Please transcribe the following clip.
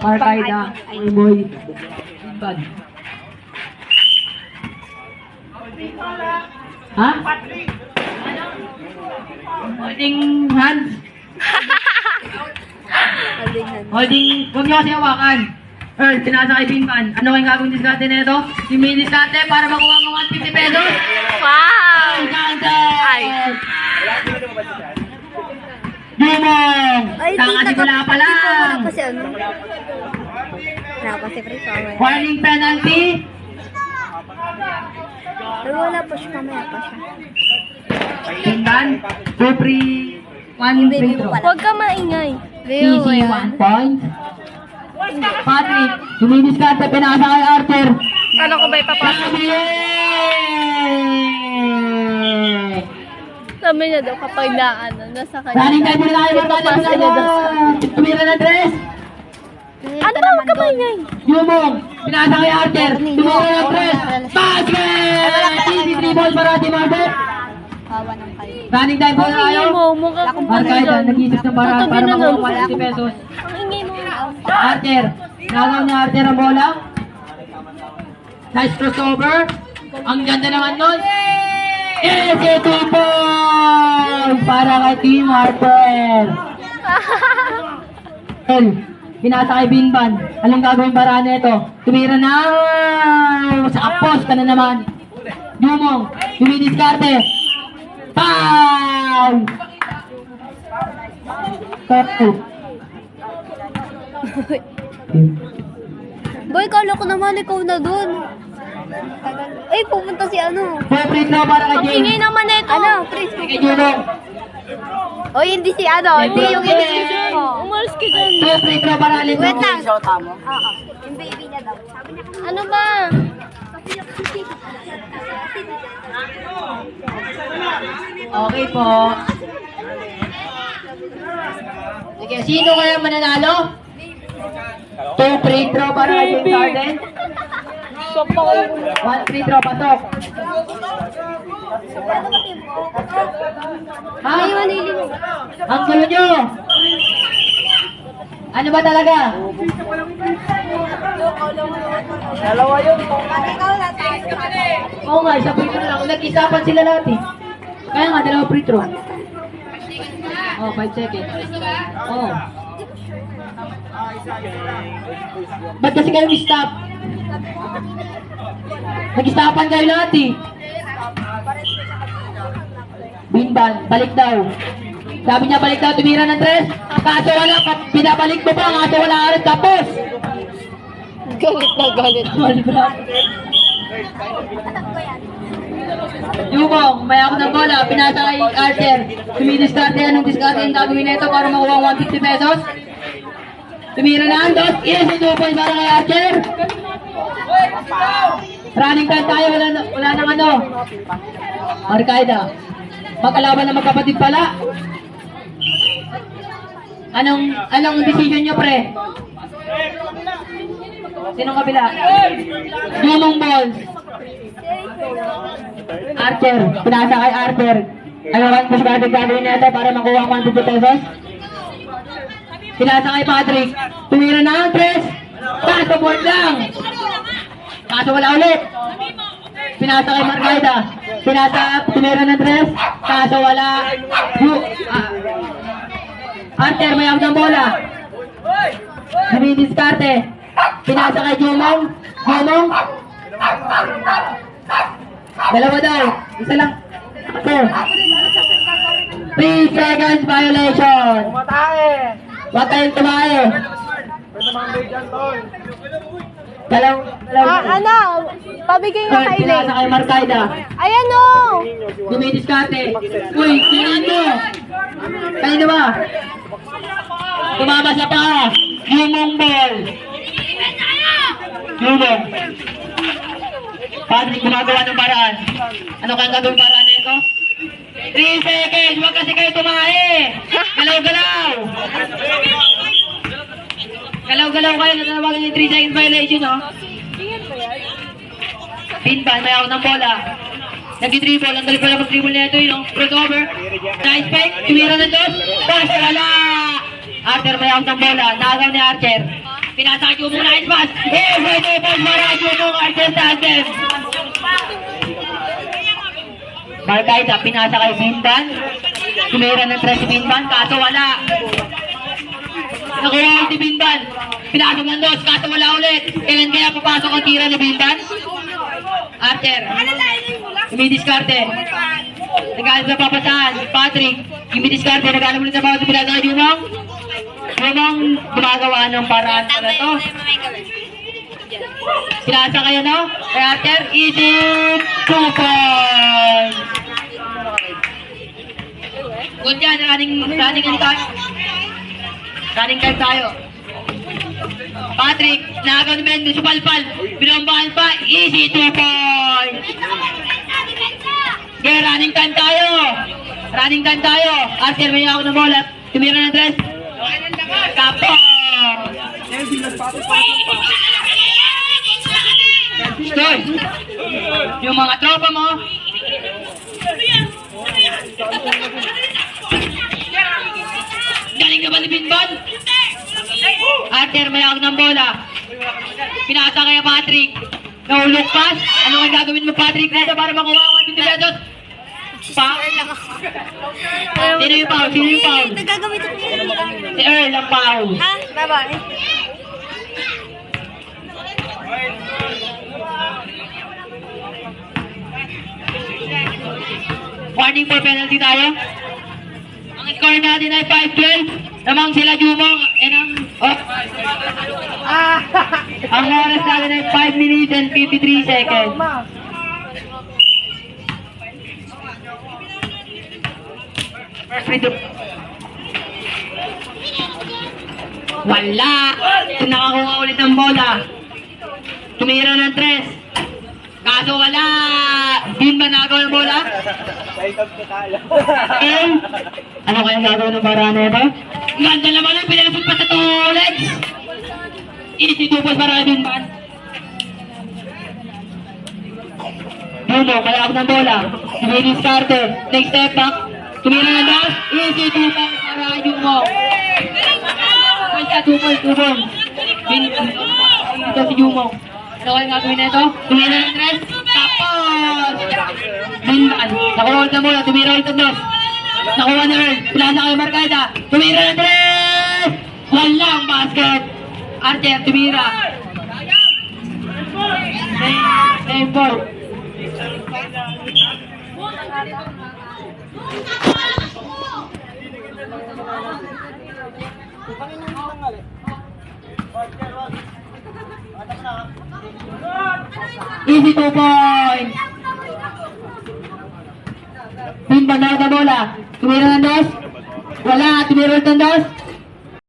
Markaida, Boy. Bad. Ha? Holding hands. Holding, huwag niyo kasi hawakan. Earl, sinasakay Binban. Ano kayong gagawin diskarte na ito? Yung mini diskarte para makuha ng 150 pesos. Wow! Ay. Dumong! Ay, Kakasimula pa lang. Wala pa si ano. Wala pa si Prito. Warning penalty. Pero wala pa siya, mamaya pa siya. Binban, 2 free, 1 free throw. Huwag ka maingay. Easy 1 point. Patrick, dumidiskarte, pinasa kay Arthur. Kala ko ba ipapasok? Sabi niya daw kapag nasa kanya. Running time na tayo, Ipapasa niya daw sa tumira na tres. Ano ba? Huwag ka maingay. Yumong, pinasa kay Arthur, tumira na tres. Basket! Easy 3 balls para Team Arthur. Kawa ng kayo. Running time po na tayo. Ang ingay mo. Mukha kong Markaida, nag-isip ng paraan para makuha 150 pesos. Ang ingay mo. Arthur, nagaw ni Arthur ang bola. Nice crossover. Ang ganda naman nun. Easy 2 points para kay Team Arthur. El, pinasa kay Binban. Anong gagawin para nito? Tumira na. Sa kapos ka na naman. Dumong, dumidiskarte. Foul! Kapo. Boy, kala ko naman ikaw na dun. Ay, pupunta si ano. Free throw para kay Ang James. ingay naman na ito. Ano, Prince? Kay Dumong. Oy, hindi si ano. Hindi yung in-description ko. Umalis ka dyan. Free throw para kay Wait lang. Dumong. Oo. Yung baby niya daw. Sabi niya kung Ano ba? Okay po. Sige, sino kaya mananalo? 2 free throw para kay James Harden. 1 free throw patok. Ha? may maniliw. Ang gulo nyo. Ano ba talaga? Ikaw na tayo. Oo nga, isa free throw lang. Nag-isapan sila lahat eh. Kaya nga, 2 free throw. Oh, 5 seconds. Oh. Ba't kasi kayo stop? Nag-stopan kayo lahat eh. Binban, balik daw. Sabi niya balik daw, tumira ng tres. Kaso wala, pinabalik mo pa, kaso wala ka rin tapos. Galit na galit. Yumong, may ako ng bola, pinasa kay Archer. Tumidiskarte, anong diskarte yung gagawin na ito para makuha 150 pesos? Tumira na ang dos, easy 2 points para kay Archer. Running time tayo, wala nang ano. Markaida, magkalaban na magkapatid pala. Anong decision nyo, pre? Sinong kabila? Yumong balls. Archer, pinasa kay Archer. Ano kan po sa gagawin natin para makuha ang 150 pesos? Pinasa kay Patrick. Tumira na ang tres. Kaso board lang. Kaso wala ulit. Pinasa kay Markaida. Tumira ng tres. Kaso wala. Archer, may out ng bola. Dumidiskarte. Pinasa kay Jumong. Jumong. Dalawa daw. Isa lang. 3 seconds violation. Huwag kayong tumae. Dalaw. Ano? Pabigay nga kay Pinasa kay Markaida. Ayan o! Dumidiskarte. Uy, tingnan mo. Kanina ba? Tumama sa paa. Yumong ball. Yumong. Patrick, gumagawa ng paraan. Ano kang gagawin paraan na ito? 3 seconds. Huwag kasi kayo tumae. Galaw-galaw. Galaw-galaw kayo. Natatawagan yung 3 seconds violation, oh. Binban, may ako ng bola. Nag-dribble. Ang galing pala mag-dribble na ito, yung crossover. Nice fake. Tumira ng dos. Pass, wala. Archer, may ako ng bola. Nagaw ni Archer. Pinasa kay Jumong nice pass. Easy 2 points para kay Jumong Archer Sanchez. Margaida, pinasa kay Binban. Tumira ng 3 si Binban, kaso wala. Nakuha ulit si Binban. Pinasok ng 2, kaso wala ulit. Kailan kaya papasok ang tira ni Binban? Archer. Umidiskarte. Nagalit na papasahan. Patrick. Umidiskarte. Nagalit ulit sa bawat sa pinasa kay Jumong. Jumong gumagawa ng paraan pala to. Pinasa kayo, no? Kay Archer. Easy 2 points. Good yan, running tayo. Running time tayo. Patrick, nakagaw ni Mendes, palpal. Binombahan pa, easy 2 points. Okay, running time tayo. Running time tayo. Archer, may ako ng bola. Tumira ng 3. Tapos. Stoy. Yung mga tropa mo. Galing na ba ni Binban? Archer, may ako ng bola. Pinasa kaya Patrick. Nahulog pass. Ano ang gagawin mo, Patrick, dito para makuha ang 20 pesos? Pa? Sino yung foul? Sino yung foul? Nagagamit ako yun. Si Earl ang foul. Ha? Bye-bye. Warning for penalty tayo. Ang score natin ay 5-12. Namang sila Jumong. Ang oras natin ay 5 minutes and 53 seconds. First free throw. Wala! Nakakuha ulit ng bola. Tumira ng 3. Kaso wala! Din ba nagawa ng bola? Eh? Ano kaya gagawin ng paraan na ito? Ganda naman ang pinalasot pa sa tulig! Easy 2 points para din ba? Bruno, kaya ako ng bola. Luis Carte, next step back. Tumira ng dash. Easy 2 points para Jumo. Points ka, 2 points, 2 points. Ito si Jumo. Ano kaya gagawin na ito? Tumira ng 3. Tapos! Binban. Nakuha ulit ng bola. Tumira ulit ng 2. Nakuha ni Earl. Pinasa kay Margaida. Tumira ng 3. Walang basket. Archer, tumira. Same ball. Easy 2 points. Binban na ulit ang bola. Tumira ng 2. Wala. Tumira ulit ng 2.